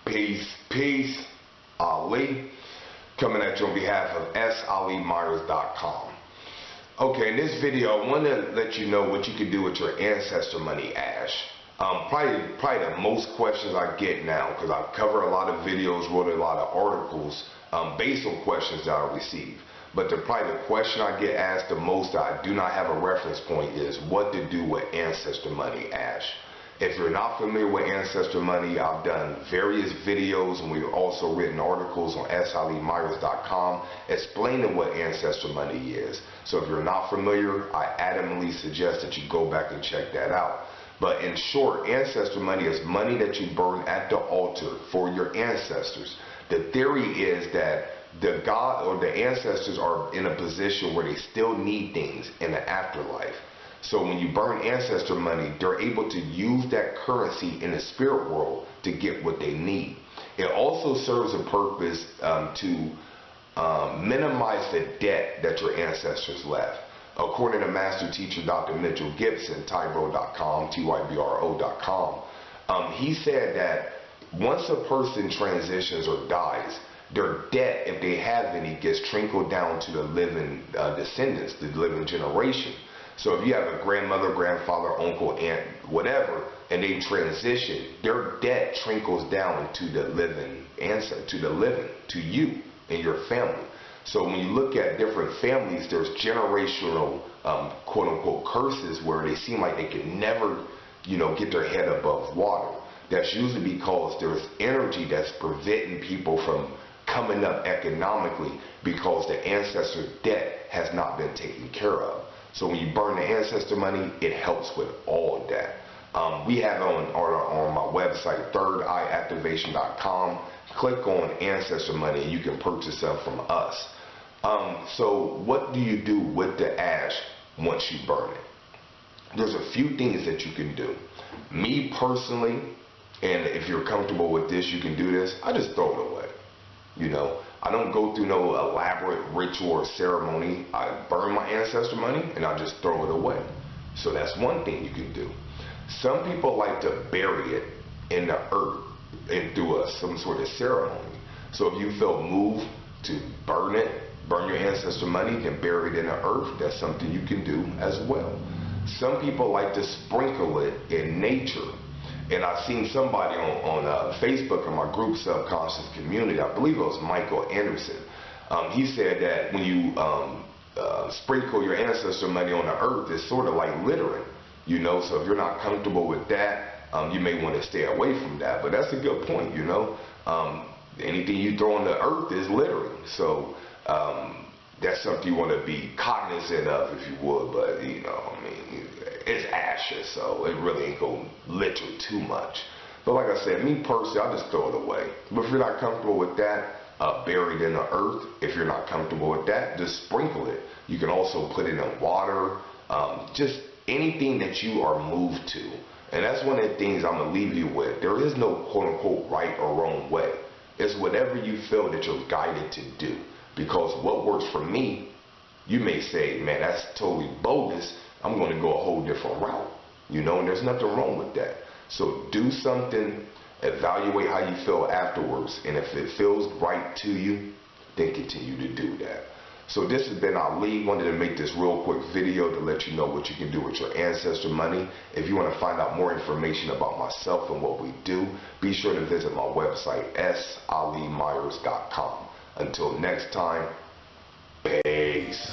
Peace. Ali, coming at you on behalf of SAliMyers.com. Okay, in this video, I want to let you know what you can do with your Ancestor Money Ash. Probably the most questions I get now, because I cover a lot of videos, wrote a lot of articles based on questions that I receive. But probably the question I get asked the most that I do not have a reference point is what to do with Ancestor Money Ash. If you're not familiar with Ancestor Money, I've done various videos and we've also written articles on SAliMyers.com explaining what Ancestor Money is. So if you're not familiar, I adamantly suggest that you go back and check that out. But in short, Ancestor Money is money that you burn at the altar for your ancestors. The theory is that the God or the ancestors are in a position where they still need things in the afterlife. So when you burn ancestor money, they're able to use that currency in the spirit world to get what they need. It also serves a purpose to minimize the debt that your ancestors left. According to Master Teacher Dr. Mitchell Gibson, Tybro.com, Tybro.com, he said that once a person transitions or dies, their debt, if they have any, gets trickled down to the living descendants, the living generation. So if you have a grandmother, grandfather, uncle, aunt, whatever, and they transition, their debt trickles down to the living ancestor, to you and your family. So when you look at different families, there's generational quote unquote curses where they seem like they can never, get their head above water. That's usually because there's energy that's preventing people from coming up economically because the ancestor debt has not been taken care of. So when you burn the ancestor money, it helps with all of that. We have on my website, thirdeyeactivation.com. Click on Ancestor Money and you can purchase them from us. So what do you do with the ash once you burn it? There's a few things that you can do. Me personally, and if you're comfortable with this, you can do this, I just throw it away. I don't go through no elaborate ritual or ceremony. I burn my ancestor money and I just throw it away. So that's one thing you can do. Some people like to bury it in the earth and do some sort of ceremony. So if you feel moved to burn your ancestor money, and bury it in the earth, that's something you can do as well. Some people like to sprinkle it in nature. And I've seen somebody on Facebook in my group Subconscious Community, I believe it was Michael Anderson. He said that when you sprinkle your ancestor money on the earth, it's sort of like littering, So if you're not comfortable with that, you may want to stay away from that. But that's a good point, Anything you throw on the earth is littering. So that's something you want to be cognizant of, if you would. But, it's ashes, so it really ain't going to litter too much. But like I said, me personally, I just throw it away. But if you're not comfortable with that, bury it in the earth. If you're not comfortable with that, just sprinkle it. You can also put it in water, just anything that you are moved to. And that's one of the things I'm going to leave you with. There is no quote-unquote right or wrong way. It's whatever you feel that you're guided to do. Because what works for me, you may say, man, that's totally bogus. I'm going to go a whole different route, and there's nothing wrong with that. So do something, evaluate how you feel afterwards, and if it feels right to you, then continue to do that. So this has been Ali. Wanted to make this real quick video to let you know what you can do with your ancestor money. If you want to find out more information about myself and what we do, be sure to visit my website, SAliMyers.com. Until next time, peace.